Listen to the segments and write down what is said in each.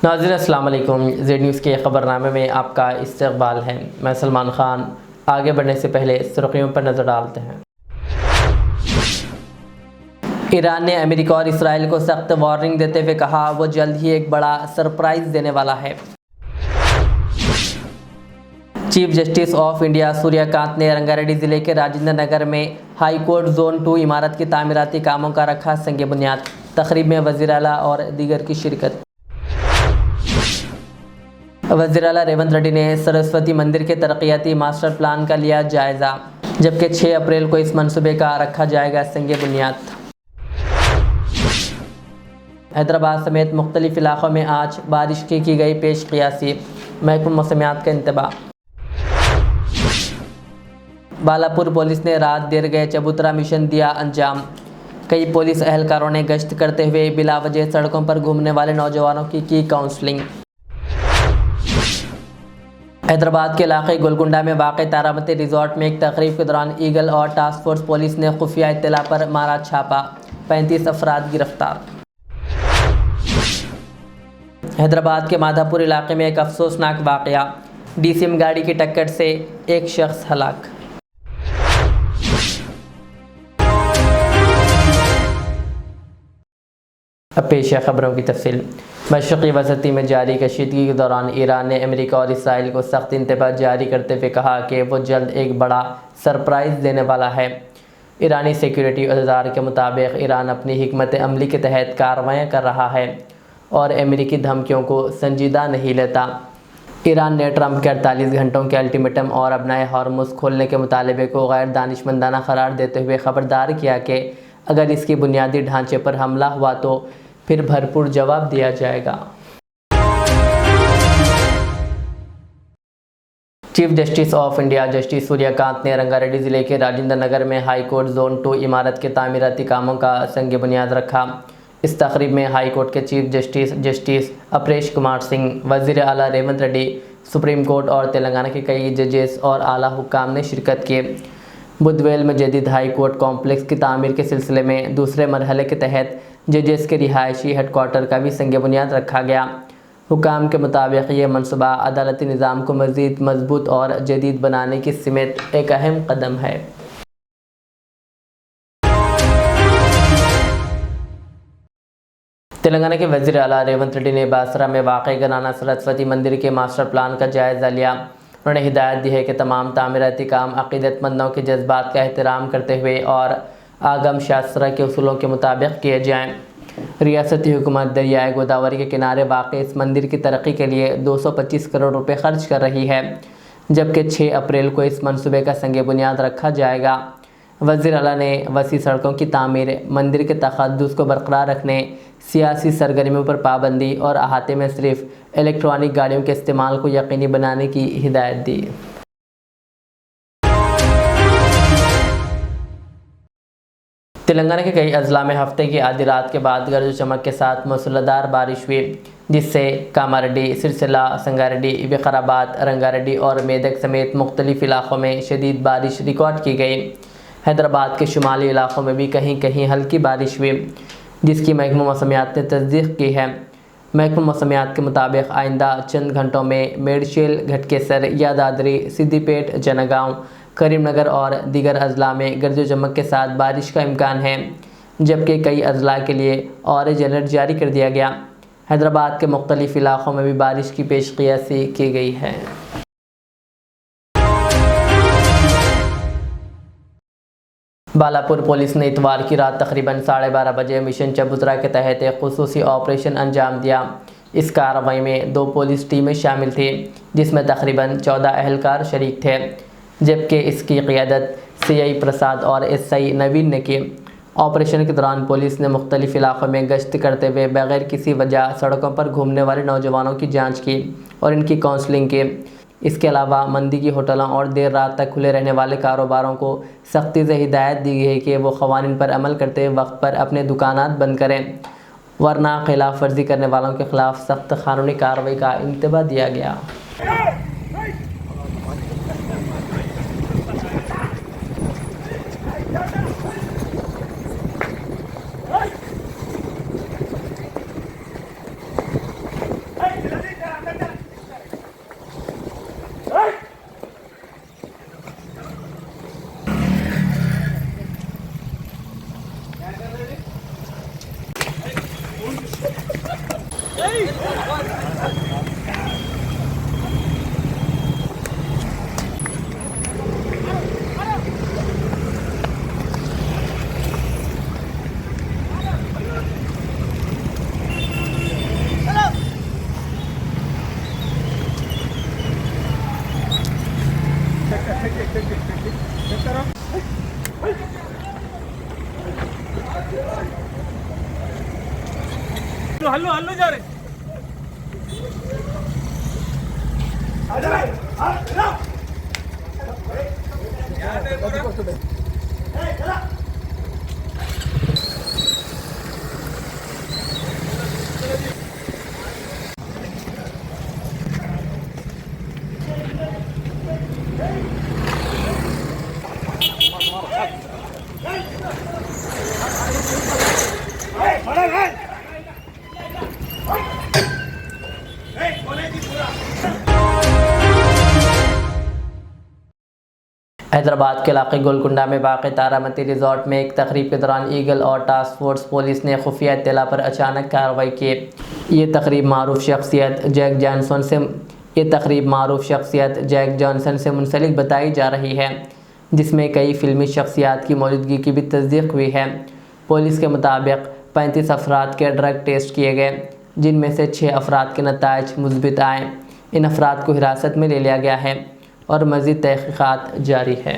नाज़रीन अस्सलाम वालेकुम। ज़ेड न्यूज़ के ख़बरनामे में आपका इस्तक़बाल है। मैं सलमान ख़ान। आगे बढ़ने से पहले सुर्ख़ियों पर नज़र डालते हैं। ईरान ने अमेरिका और इसराइल को सख्त वार्निंग देते हुए कहा वो जल्द ही एक बड़ा सरप्राइज़ देने वाला है। Chief justice of India Suryakant ने रंगारेड्डी ज़िले के राजेंद्र नगर में हाई कोर्ट जोन 2 इमारत की तामीराती कामों का रखा संग बुनियाद। तकरीब में वज़ीर आला और दीगर की शिरकत। वज़ीर आला रेवंत रेड्डी ने सरस्वती मंदिर के तरक्याती मास्टर प्लान का लिया जायज़ा, जबकि 6 अप्रैल को इस मंसूबे का रखा जाएगा संग बुनियाद। हैदराबाद समेत मुख्तलिफ इलाक़ों में आज बारिश की गई पेश क़ियासी। महकमा मौसमियात का इंतबाह। बालापुर पुलिस ने रात देर गए चबूतरा मिशन दिया अंजाम। कई पुलिस एहलकारों ने गश्त करते हुए बिलावजह सड़कों पर घूमने वाले नौजवानों की काउंसलिंग। हैदराबाद के इलाके गोलकुंडा में वाक़े तारामती रिजॉर्ट में एक तकरीब के दौरान ईगल और टास्क फोर्स पुलिस ने खुफिया इत्तला पर मारा छापा। 35 अफराद गिरफ्तार। हैदराबाद के माधापुर इलाके में एक अफसोसनाक वाक़या। डीसीएम गाड़ी की टक्कर से एक शख्स हलाक। अब पेश है ख़बरों की तफसील। मशरक़ी वसती में जारी कशीदगी के दौरान ईरान ने अमेरिका और इसराइल को सख्त इंतबाह जारी करते हुए कहा कि वो जल्द एक बड़ा सरप्राइज़ देने वाला है। ईरानी सिक्योरिटी अहदेदार के मुताबिक ईरान अपनी हिकमत अमली के तहत कार्रवाइयाँ कर रहा है और अमेरिकी धमकियों को संजीदा नहीं लेता। ईरान ने ट्रंप के 48 घंटों के अल्टीमेटम और अपनाए हॉर्मुज़ खोलने के मुतालबे को गैर दानिशमंदाना करार देते हुए ख़बरदार किया कि अगर इसके बुनियादी ढांचे पर हमला हुआ तो फिर भरपूर जवाब दिया जाएगा। Chief justice of India justice Suryakant ने रंगारेड्डी ज़िले के राजेंद्र नगर में हाई कोर्ट जोन 2 इमारत के तामीराती कामों का संग बुनियाद रखा। इस तकरीब में हाई कोर्ट के चीफ जस्टिस अपरेश कुमार सिंह, वज़ीर आला रेवंत रेड्डी, सुप्रीम कोर्ट और तेलंगाना के कई जजेस और आला हुक्काम ने शिरकत की। बुधवेल में जदीद हाई कोर्ट कॉम्प्लेक्स की तामीर के सिलसिले में दूसरे मरहले के तहत जजेस के रिहायशी हेडक्वार्टर का भी संग बुनियाद रखा गया। हुकाम के मुताबिक ये मनसूबा अदालती निज़ाम को मज़ीद मजबूत और जदीद बनाने की सिमत एक अहम कदम है। तेलंगाना के वज़ीर आला रेवंत रेड्डी ने बासरा में वाक़े गनाना सरस्वती मंदिर के मास्टर प्लान का जायज़ा लिया। उन्होंने हिदायत दी है कि तमाम तामीराती काम अक़ीदतमंदों के जज्बात का एहतराम करते हुए और आगम शास्त्रा के उसूलों के मुताबिक किए जाएँ। रियासती हुकूमत दरियाए गोदावरी के किनारे वाक़ इस मंदिर की तरक्की के लिए 225 करोड़ रुपए खर्च कर रही है, जबकि 6 अप्रैल को इस मंसूबे का संग बुनियाद रखा जाएगा। वज़ीर आला ने वसी सड़कों की तामीर, मंदिर के तक़द्दुस को बरकरार रखने, सियासी सरगर्मियों पर पाबंदी और अहाते में सिर्फ इलेक्ट्रॉनिक गाड़ियों के इस्तेमाल को यकीनी बनाने की हिदायत दी। तेलंगाना के कई अजला में हफ्ते की आधी रात के बाद गरज चमक के साथ मूसलाधार बारिश हुई, जिससे कामारेड्डी, सिरसिला, संगारेड्डी, विकाराबाद, रंगारेड्डी और मेदक समेत मुख्तलिफ इलाक़ों में शदीद बारिश रिकॉर्ड की गई। हैदराबाद के शुमाली इलाक़ों में भी कहीं कहीं हल्की बारिश हुई, जिसकी महकमा मौसमियात ने तस्दीक की है। महकमा मौसमियात के मुताबिक आइंदा चंद घंटों में मेडशेल, घटकेसर, यादाद्री, सिद्दीपेट, जनगांव, करीमनगर और दीगर अजला में गर्ज चमक के साथ बारिश का इम्कान है, जबकि कई अजला के लिए ऑरेंज अलर्ट जारी कर दिया गया। हैदराबाद के मुख्तलिफ इलाक़ों में भी बारिश की पेशक़ियासी की गई है। बालापुर पुलिस ने इतवार की रात तकरीबन 12:30 बजे मिशन चबूतरा के तहत एक खुसूसी ऑपरेशन अंजाम दिया। इस कार्रवाई में 2 पुलिस टीमें शामिल थी, जिसमें तकरीबन 14 एहलकार शरीक थे, जबकि इसकी क़ियादत CI प्रसाद और SI नवीन ने की। ऑपरेशन के दौरान पुलिस ने मुख्तलिफ इलाक़ों में गश्त करते हुए बग़ैर किसी वजह सड़कों पर घूमने वाले नौजवानों की जांच की और इनकी काउंसलिंग की। इसके अलावा मंदी की होटलों और देर रात तक खुले रहने वाले कारोबारों को सख्ती से हिदायत दी गई है कि वो क़वानीन पर अमल करते वक्त पर अपने दुकानात बंद करें, वरना खिलाफ वर्जी करने वालों के ख़िलाफ़ सख्त कानूनी कार्रवाई का इंतबाह दिया गया। हल्लो हल्लो जा रहे हैदराबाद के इलाके गोलकुंडा में वाक़ तारामती रिजॉर्ट में एक तकरीब के दौरान ईगल और टास्क फोर्स पुलिस ने खुफिया इत्तला पर अचानक कार्रवाई की। ये तकरीब मारूफ शख्सियत जैक जॉनसन से मुंसलिक बताई जा रही है, जिसमें कई फिल्मी शख्सियात की मौजूदगी की भी तस्दीक हुई है। पुलिस के मुताबिक 35 अफराद के ड्रग टेस्ट किए गए, जिनमें से 6 अफराद के नताइज मुस्बित आए। इन अफराद को हिरासत में ले लिया गया है और मज़ीद तहक़ीक़ात जारी है।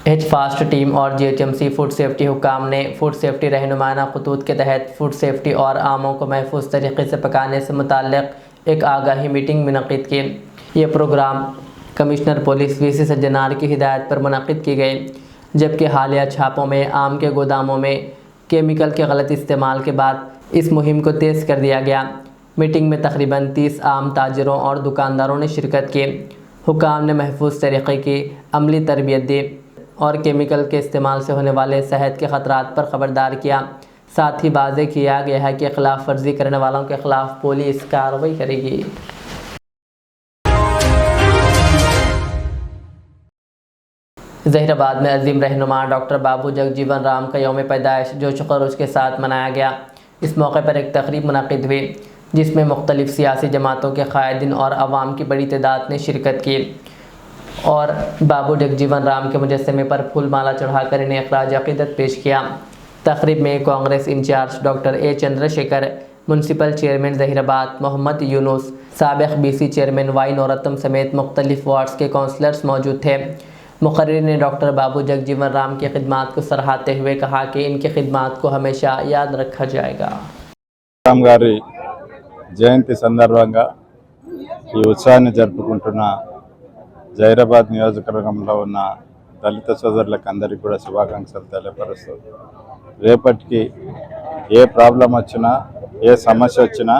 एच फास्ट टीम और GHMC फूड सेफ्टी हुकाम ने फूड सेफ्टी रहनुमाना खतूत के तहत फूड सेफ्टी और आमों को महफूज तरीके से पकाने से मुताल्लिक़ एक आगाही मीटिंग मुनक़िद की। ये program commissioner police VC Sajjanar की हिदायत पर मुनक़िद की गई, जबकि हालिया छापों में आम के गोदामों में केमिकल के गलत इस्तेमाल के बाद इस मुहिम को तेज़ कर दिया गया। मीटिंग में तकरीबन 30 आम ताजरों और दुकानदारों ने शिरकत की। हुकाम ने महफूज तरीक़े की अमली तरबियत दी और केमिकल के इस्तेमाल से होने वाले सेहत के ख़तरात पर ख़बरदार किया। साथ ही वाज़े किया गया है कि खिलाफ वर्जी करने वालों के ख़िलाफ़ पुलिस कार्रवाई करेगी। ज़हीराबाद में अजीम रहनुमा डॉक्टर बाबू जगजीवन राम का यौम पैदाइश जोश खरोश के साथ मनाया गया। इस मौके पर एक तकरीब मुनक़िद हुई, जिसमें मुख्तलिफ़ सियासी जमातों के क़ायदीन और आवाम की बड़ी तादाद ने शिरकत की और बाबू जगजीवन राम के मुजस्समे पर फूल माला चढ़ाकर इन्हें इख़राज अक़ीदत पेश किया। तकरीब में Congress incharge doctor A Chandrashekar, municipal chairman Zaheerabad Mohammed Yunus, साबिक़ BC चेयरमैन Y नौरतम समेत मुख्तलिफ़ वार्ड्स के काउंसलर्स मौजूद थे। मुक़र्रिर ने डॉक्टर बाबू जगजीवन राम की खिदमात को सराहते हुए कहा कि इनकी खिदमात को हमेशा याद रखा जाएगा। రామ్ గారి జయంతి సందర్భంగా ఈ ఉత్సవాన్ని జరుపుకుంటున్న జైరాబాద్ నియోజకవర్గంలో ఉన్న దళిత సోదరులకు అందరికీ కూడా శుభాకాంక్షలు తెలియపరుస్తూ, రేపటికి ఏ ప్రాబ్లం వచ్చినా ఏ సమస్య వచ్చినా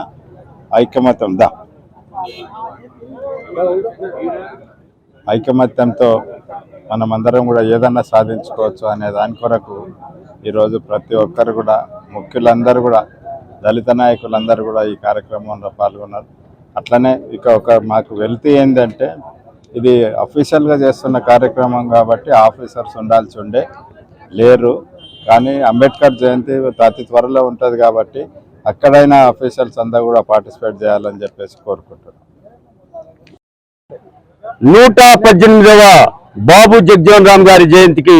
ఐకమత్యంతో మనమందరం కూడా ఏదన్నా సాధించుకోవచ్చు అనే దాని కొరకు ఈరోజు ప్రతి ఒక్కరు కూడా ముఖ్యులందరూ కూడా దళిత నాయకులందరూ కూడా ఈ కార్యక్రమంలో పాల్గొన్నారు. అట్లనే ఇక మాకు వెళ్తే ఏంటంటే ఇది అఫీషియల్గా చేస్తున్న కార్యక్రమం కాబట్టి ఆఫీసర్స్ ఉండాల్సి లేరు, కానీ అంబేద్కర్ జయంతి అతి త్వరలో ఉంటుంది కాబట్టి అక్కడైనా అఫీషియల్స్ అంతా కూడా పార్టిసిపేట్ చేయాలని చెప్పేసి కోరుకుంటున్నాం. 118వ బాబు జగజీవన్ రామ్ గారి జయంతికి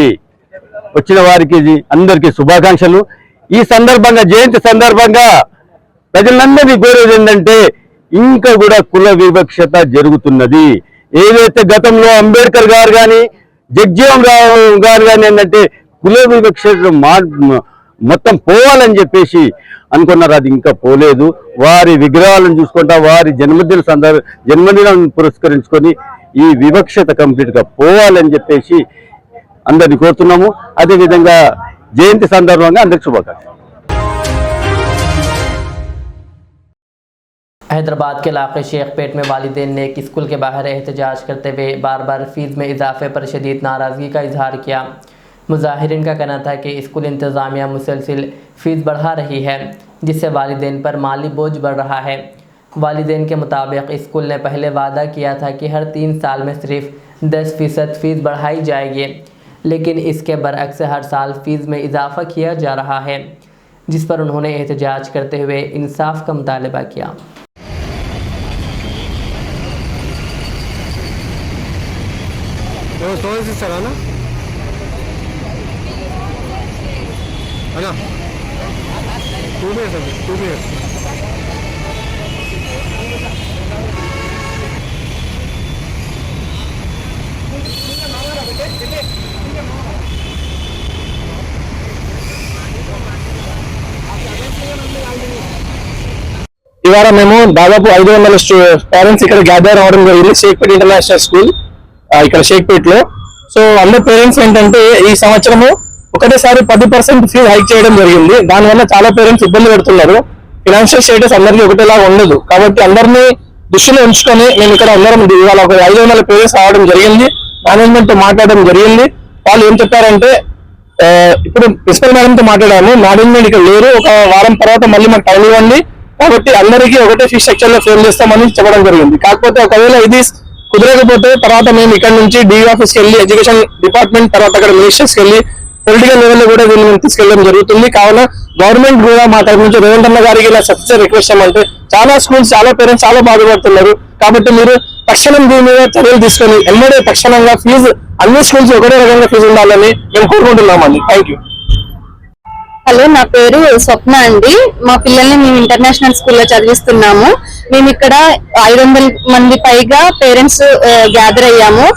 వచ్చిన వారికి అందరికీ శుభాకాంక్షలు. ఈ సందర్భంగా జయంతి సందర్భంగా ప్రజలందరినీ కోరేది ఏంటంటే ఇంకా కూడా కుల వివక్షత జరుగుతున్నది. ఏదైతే గతంలో అంబేద్కర్ గారు కానీ జగజీవన్ రామ్ గారు కానీ ఏంటంటే కుల వివక్షత మొత్తం పోవాలని చెప్పేసి అనుకున్నారు, అది ఇంకా పోలేదు. వారి విగ్రహాలను చూసుకుంటా వారి జన్మదినం పురస్కరించుకొని ఈ వివక్షత కంప్లీట్గా పోవాలని చెప్పేసి అందరినీ కోరుతున్నాము. అదేవిధంగా जयंती संदर्भ में अंदर शुभाकांक्षी। हैदराबाद के इलाके शेखपेट में वालिदैन ने एक स्कूल के बाहर एहतजाज करते हुए बार बार फीस में इजाफे पर शदीद नाराज़गी का इजहार किया। मुजाहिरीन का कहना था कि स्कूल इंतज़ामिया मुसलसिल फ़ीस बढ़ा रही है, जिससे वालिदैन पर माली बोझ बढ़ रहा है। वालिदैन के मुताबिक स्कूल ने पहले वादा किया था कि हर 3 साल में सिर्फ 10% फ़ीस बढ़ाई जाएगी, लेकिन इसके बरअक्स हर साल फ़ीस में इजाफ़ा किया जा रहा है, जिस पर उन्होंने एहतजाज करते हुए इंसाफ का मुतालबा किया। ఇవాళ మేము దాదాపు 500 పేరెంట్స్ ఇక్కడ గ్యాదర్ అవడం జరిగింది షేక్పేట్ ఇంటర్నేషనల్ స్కూల్ ఇక్కడ షేక్పేట్ లో. సో అందరు పేరెంట్స్ ఏంటంటే ఈ సంవత్సరము ఒకటేసారి 10% ఫీజు హైక్ చేయడం జరిగింది. దానివల్ల చాలా పేరెంట్స్ ఇబ్బంది పడుతున్నారు. ఫైనాన్షియల్ స్టేటస్ అందరికీ ఒకటేలాగా ఉండదు, కాబట్టి అందరినీ దృష్టిలో ఉంచుకొని మేము ఇక్కడ అందరం ఇవాళ ఒక 500 పేరెంట్స్ రావడం జరిగింది. మేనేజ్మెంట్ తో మాట్లాడడం జరిగింది. వాళ్ళు ఏం చెప్పారంటే ఇప్పుడు ప్రిన్సిపల్ మేడం తో మాట్లాడాము, మేనేజ్మెంట్ ఇక్కడ లేరు, ఒక వారం తర్వాత మళ్ళీ మాకు టైం ఇవ్వండి, కాబట్టి అందరికీ ఒకటే ఫీ స్ట్రక్చర్ లో ఫ్రేమ్ చేస్తామని చెప్పడం జరిగింది. కాకపోతే ఒకవేళ ఇది కుదరకపోతే తర్వాత మేము ఇక్కడ నుంచి DE ఆఫీస్కి వెళ్ళి, ఎడ్యుకేషన్ డిపార్ట్మెంట్ తర్వాత అక్కడ మినిస్టర్స్కి వెళ్ళి పొలిటికల్ లెవెల్ లో కూడా దీన్ని తీసుకెళ్ళడం జరుగుతుంది. కావున గవర్నమెంట్ కూడా మా తరఫు నుంచి రేవంత్ అన్న గారికి ఇలా సబ్సిడీ రిక్వెస్ట్ చేయమంటే చాలా స్కూల్స్ చాలా పేరెంట్స్ చాలా బాధపడుతున్నారు. కాబట్టి మీరు తక్షణం దీని మీద చర్యలు తీసుకొని ఎమ్మడే తక్షణంగా ఫీజు అన్ని స్కూల్స్ ఒకటే రకంగా ఫీజు ఉండాలని మేము కోరుకుంటున్నామండి. Thank you. హలో, నా పేరు స్వప్న అండి. మా పిల్లల్ని మేము ఇంటర్నేషనల్ స్కూల్లో చదివిస్తున్నాము. మేము ఇక్కడ 500 మంది పైగా పేరెంట్స్ గ్యాదర్ అయ్యాము.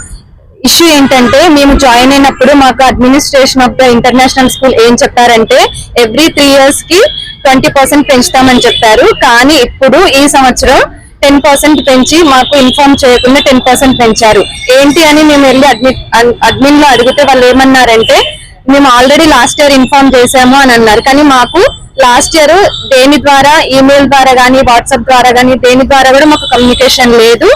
ఇష్యూ ఏంటంటే మేము జాయిన్ అయినప్పుడు మాకు administration of the international school ఏం చెప్పారంటే ఎవ్రీ 3 years కి 20% పెంచుతామని చెప్పారు. కానీ ఇప్పుడు ఈ సంవత్సరం 10% పెంచి మాకు ఇన్ఫార్మ్ చేయకుండా 10% పెంచారు. ఏంటి అని మేము వెళ్ళి అడ్మిన్ లో అడిగితే వాళ్ళు ఏమన్నారంటే మేము ఆల్రెడీ లాస్ట్ ఇయర్ ఇన్ఫార్మ్ చేసాము అని అన్నారు. కానీ మాకు లాస్ట్ ఇయర్ దేని ద్వారా, ఈమెయిల్ ద్వారా కానీ వాట్సాప్ ద్వారా కానీ దేని ద్వారా కూడా మాకు కమ్యూనికేషన్ లేదు.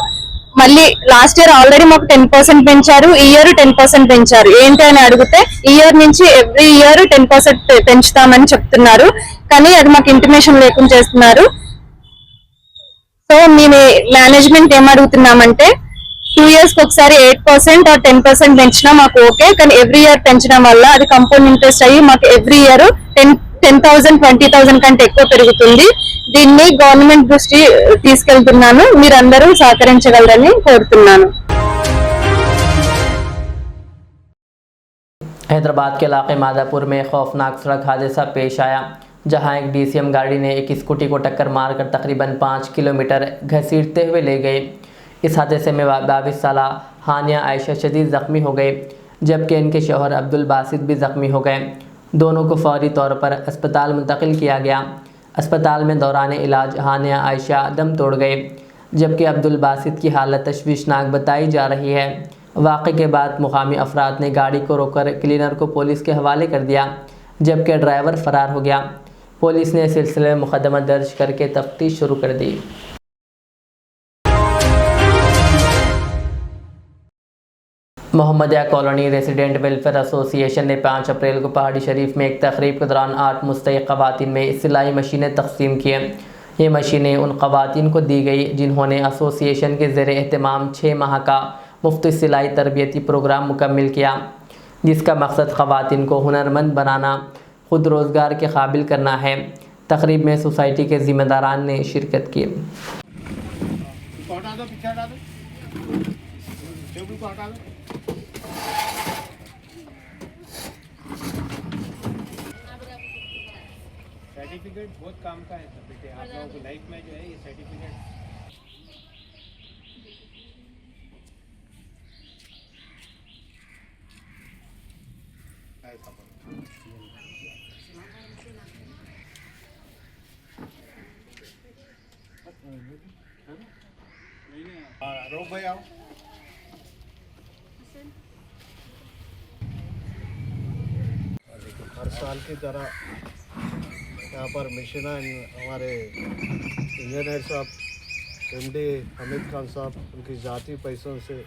మళ్ళీ లాస్ట్ ఇయర్ ఆల్రెడీ మాకు 10% పెంచారు, ఈ ఇయర్ 10% పెంచారు. ఏంటి అని అడిగితే ఈ ఇయర్ నుంచి ఎవ్రీ ఇయర్ 10% పెంచుతామని చెప్తున్నారు, కానీ అది మాకు ఇంటిమేషన్ లేకుండా చేస్తున్నారు. సో మేము మేనేజ్మెంట్ ఏమడుగుతున్నామంటే 2 years కి ఒకసారి 8% or 10% పెంచినా మాకు ఓకే, కానీ ఎవ్రీ ఇయర్ పెంచడం వల్ల అది కంపౌండ్ ఇంట్రెస్ట్ అయ్యి మాకు ఎవ్రీ ఇయర్ 10,000 20,000 కంటే ఎక్కువ పెరుగుతుంది. దీన్ని గవర్నమెంట్ దృష్టి తీసుకెళ్తున్నాను, మీరందరూ సహకరించగలరని కోరుతున్నాను. हैदराबाद के इलाके मादापुर में खौफनाक सड़क हादसा पेश आया, जहां एक DCM गाड़ी ने एक स्कूटी को टक्कर मारकर तकरीबन 5 किलोमीटर घसीटते हुए ले गई। इस हादसे में 22 साल हानिया आयशा शदीद ज़ख्मी हो गए, जबकि इनके शौहर अब्दुल बासित भी ज़ख्मी हो गए। दोनों को फौरी तौर पर अस्पताल मुंतकिल किया गया। अस्पताल में दौरान इलाज हानिया आयशा दम तोड़ गए, जबकि अब्दुल बासित की हालत तशवीशनाक बताई जा रही है। वाक़े के बाद मुकामी अफराद ने गाड़ी को रोककर क्लीनर को पुलिस के हवाले कर दिया, जबकि ड्राइवर फ़रार हो गया। पुलिस ने इस सिलसिले में मुकदमा दर्ज करके तफ्तीश शुरू कर दी। Mohammadia colony resident welfare association ने 5 अप्रैल को पहाड़ी शरीफ में एक तकरीब के दौरान 8 मुस्तहिक़ ख़वातीन में सिलाई मशीनें तकसीम किए। ये मशीनें उन ख़वातीन को दी गई जिन्होंने एसोसिएशन के ज़ेर एहतमाम 6 माह का मुफ्त सिलाई तरबियती प्रोग्राम मुकम्मल किया, जिसका मकसद ख़वातीन को हुनरमंद बनाना, ख़ुद रोज़गार के काबिल करना है। तकरीब में सोसाइटी के ज़िम्मेदारान ने शिरकत की। सर्टिफिकेट बहुत काम का है बेटे, आप लोगों को लाइफ में जो है ये सर्टिफिकेट रोक भाई आओ। हर साल की तरह यहाँ पर मिशन हमारे इंजीनियर साहब MD हामिद खान साहब उनकी ज़ाती पैसों से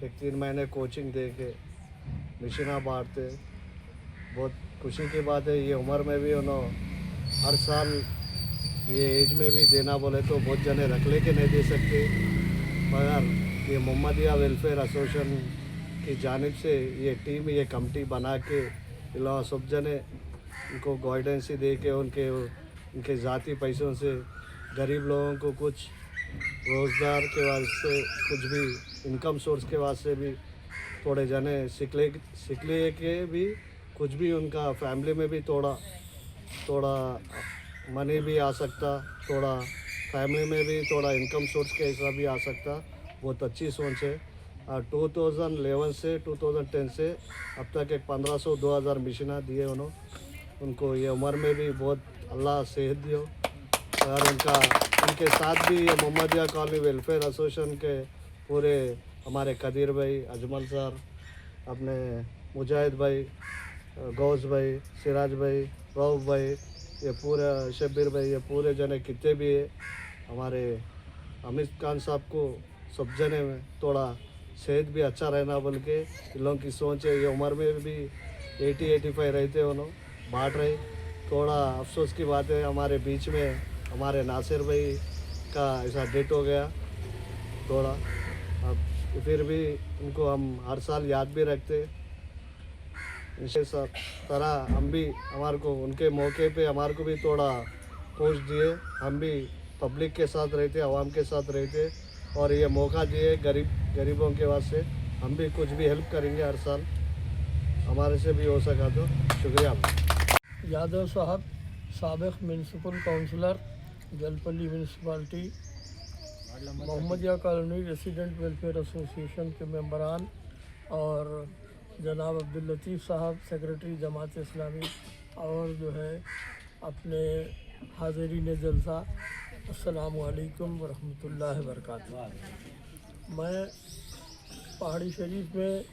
एक 3 महीने कोचिंग दे के मिशना बांटते बहुत खुशी की बात है। ये उम्र में भी उन्होंने हर साल ये एज में भी देना बोले तो बहुत जने रख ले के नहीं दे सकते, मगर ये मोहम्मदिया वेलफेयर एसोसिएशन की जानिब से ये टीम, ये कमेटी बना के इलावा सब जने उनको गाइडेंस दे के उनके ज़ाती पैसों से गरीब लोगों को कुछ रोज़गार के वास्ते, कुछ भी इनकम सोर्स के वास्ते भी थोड़े जने सिखले के भी कुछ भी उनका फैमिली में भी थोड़ा मनी भी आ सकता, थोड़ा फैमिली में भी थोड़ा इनकम सोर्स के हिसाब भी आ सकता। बहुत अच्छी सोच है। 2011 से 2010 से अब तक एक 1500-2000 मिशना दिए उनको ये उम्र में भी बहुत अल्लाह सेहत दियो। और उनके साथ भी ये मोहम्मदिया कॉलोनी वेलफेयर एसोसिएशन के पूरे हमारे कदीर भाई, अजमल सर, अपने मुजाहिद भाई, गौस भाई, सिराज भाई, रऊफ भाई, ये पूरा शब्बीर भाई, ये पूरे जने कितने भी है, हमारे अमित खान साहब को सब जने में थोड़ा सेहत भी अच्छा रहना बोल के इन लोगों की सोच है। ये उम्र में भी 80-85 रहते उन्होंने बांट रहे। थोड़ा अफसोस की बात है, हमारे बीच में हमारे नासिर भाई का ऐसा डेथ हो गया थोड़ा। अब फिर भी उनको हम हर साल याद भी रखते। इसी तरह हम भी हमारे को उनके मौके पे हमारे को भी थोड़ा पोस्ट दिए, हम भी पब्लिक के साथ रहते, आवाम के साथ रहते और ये मौका दिए गरीबों के वास्ते। हम भी कुछ भी हेल्प करेंगे हर साल, हमारे से भी हो सका तो। शुक्रिया। यादव साहब, साबिक़ municipal councillor, Jalpally municipality, Mohammadia colony resident welfare association के मेंबरान, और जनाब अब्दुल लतीफ़ साहब, सेक्रेटरी जमात इस्लामी, और जो है अपने हाज़रीन जलसा, अस्सलामु अलैकुम वरहमतुल्लाहि वबरकातुहू। मैं पहाड़ी शरीफ में,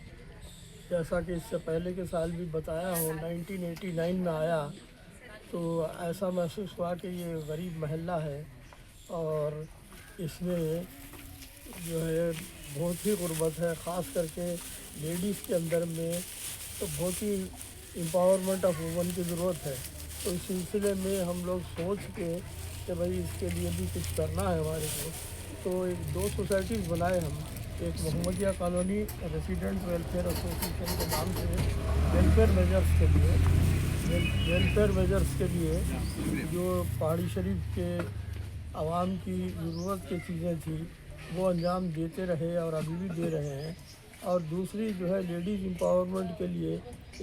जैसा कि इससे पहले के साल भी बताया हूँ, 1989 में आया तो ऐसा महसूस हुआ कि ये गरीब महल्ला है और इसमें जो है बहुत ही गुर्बत है, ख़ास करके लेडीज़ के अंदर में तो बहुत ही एम्पावरमेंट ऑफ वुमन की ज़रूरत है। तो इस सिलसिले में हम लोग सोच के कि भाई इसके लिए भी कुछ करना है हमारे को, तो एक 2 सोसाइटीज़ बनाए हम। एक Mohammadia colony resident welfare association के नाम से वेलफेयर मेजर्स के लिए जो पहाड़ी शरीफ के आवाम की ज़रूरत की चीज़ें थी वो अंजाम देते रहे और अभी भी दे रहे हैं। और दूसरी जो है लेडीज़ एम्पावरमेंट के लिए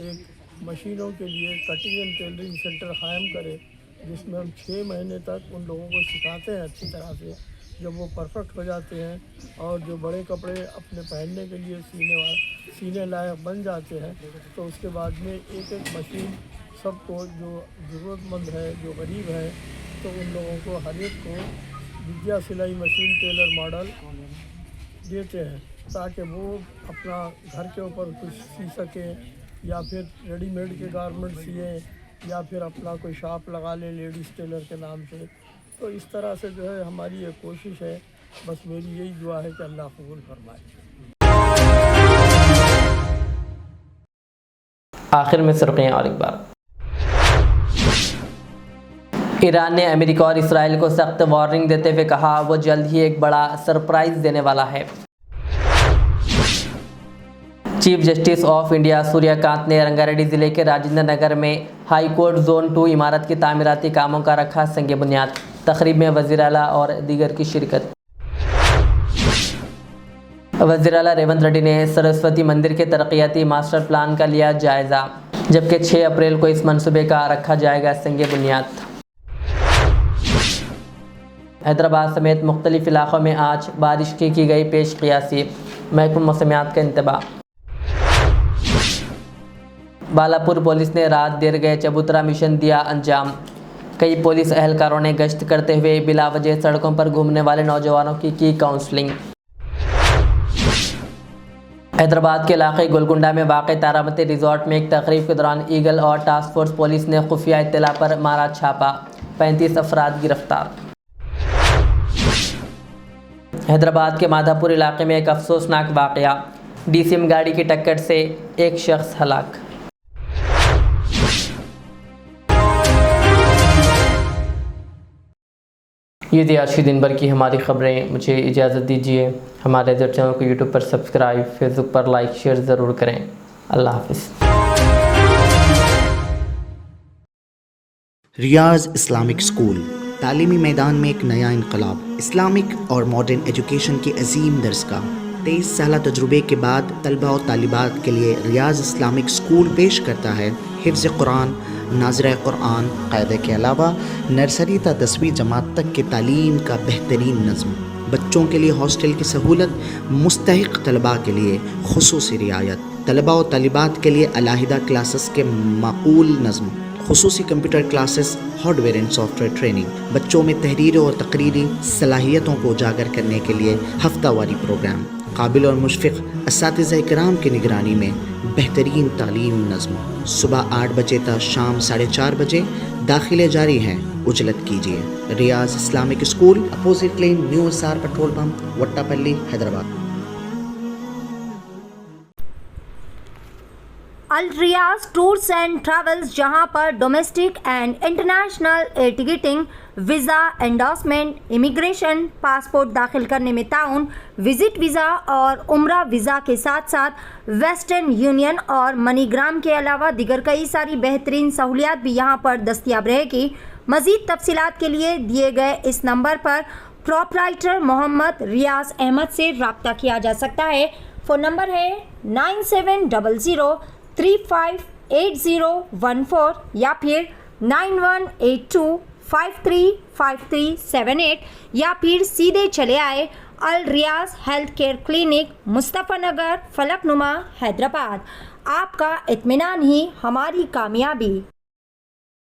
एक मशीनों के लिए कटिंग एंड टेलरिंग सेंटर कायम करे, जिसमें हम 6 महीने तक उन लोगों को सिखाते हैं अच्छी तरह से। जब वो परफेक्ट हो जाते हैं और जो बड़े कपड़े अपने पहनने के लिए सीने लायक बन जाते हैं, तो उसके बाद में एक मशीन सबको जो ज़रूरतमंद है, जो गरीब है, तो उन लोगों को हर एक को विद्या सिलाई मशीन टेलर मॉडल देते हैं ताकि वो अपना घर के ऊपर कुछ सी सके या फिर रेडीमेड के गारमेंट सिए या फिर अपना कोई शॉप लगा ले लेडीज़ टेलर के नाम से। तो इस तरह से जो है हमारी ये कोशिश है। बस मेरी यही दुआ है कि अल्लाह कबूल फरमाए। आखिर में सुर्खियां और एक बार। ईरान ने अमेरिका और इसराइल को सख्त वार्निंग देते हुए कहा वो जल्द ही एक बड़ा सरप्राइज देने वाला है। Chief justice of India Suryakant ने रंगारेड्डी जिले के राजेंद्र नगर में हाई कोर्ट जोन 2 इमारत की तामीराती कामों का रखा संग बुनियाद। तकरीब में वज़ीर आला और दीगर की शिरकत। वज़ीर आला रेवंत रेड्डी ने सरस्वती मंदिर के तरक्याती मास्टर प्लान का लिया जायज़ा, जबकि 6 अप्रैल को इस मंसूबे का रखा जाएगा संग बुनियाद। हैदराबाद समेत मुख्तलिफ इलाक़ों में आज बारिश की गई पेश क़ियासी। महकमा मौसमियात का इंतबाह। बालापुर पुलिस ने रात देर गए चबूतरा मिशन दिया अंजाम। कई पुलिस एहलकारों ने गश्त करते हुए बिलावजह सड़कों पर घूमने वाले नौजवानों की काउंसलिंग। हैदराबाद के इलाके गोलकुंडा में वाक़ तारामती रिजॉर्ट में एक तकरीब के दौरान ईगल और टास्क फोर्स पुलिस ने खुफिया इत्तला पर मारा छापा, 35 अफराद गिरफ्तार। हैदराबाद के माधापुर इलाके में एक अफसोसनाक वाक़या, डीसीएम गाड़ी की टक्कर से एक शख्स हलाक। ये थी आज की दिन भर की हमारी ख़बरें। मुझे इजाज़त दीजिए। हमारे इधर चैनल को यूट्यूब पर सब्सक्राइब, फेसबुक पर लाइक शेयर ज़रूर करें। अल्लाह हाफ़िज़। रियाज इस्लामिक स्कूल तालीमी मैदान में एक नया इनकलाब। इस्लामिक और मॉडर्न एजुकेशन की अजीम दरसगाह। 23 साल तजुर्बे के बाद तलबा और तालिबात के लिए रियाज इस्लामिक स्कूल पेश करता है हिफ्ज़ कुरान, नाज़िरा कुरान क़ायदे के अलावा नर्सरी ता 10वीं जमात तक की तालीम का बेहतरीन नज़्म। बच्चों के लिए हॉस्टल की सहूलत, मुस्तहिक़ तलबा के लिए खुसूसी रियायत, तलबा और तालिबात के लिए अलहदा क्लासेस के माकूल नज़्म, खुसूसी computer classes, hardware and software training, बच्चों में तहरीर और तकरीरी सलाहियतों को उजागर करने के लिए हफ्तावारी प्रोग्राम, काबिल और मुशफ़िक़ असातिज़ा इकराम की निगरानी में बेहतरीन तालीम नज़्म। सुबह 8 बजे तक शाम 4:30 बजे दाखिले जारी हैं। उजलत कीजिए। Riyaz Islamic school, opposite lane, new SR petrol pump, Vattepally, Hyderabad. Al Riyaz tours and travels, जहां पर domestic and international air ticketing, visa, endorsement, immigration, passport दाखिल करने में ताउन, विजिट वीज़ा और उम्रा वीज़ा के साथ साथ वेस्टर्न यूनियन और मनीग्राम के अलावा दिगर कई सारी बेहतरीन सहूलियात भी यहां पर दस्तयाब रहेगी। मज़ीद तफसीलात के लिए दिए गए इस नंबर पर प्रोपराइटर मोहम्मद रियाज अहमद से रब्ता किया जा सकता है। फ़ोन नंबर है 9700358014 या फिर 9182535378 या फिर सीधे चले आए अल रियाज हेल्थ केयर क्लिनिक, मुस्तफ़ा नगर, फलकनुमा, हैदराबाद। आपका इत्मीनान ही हमारी कामयाबी।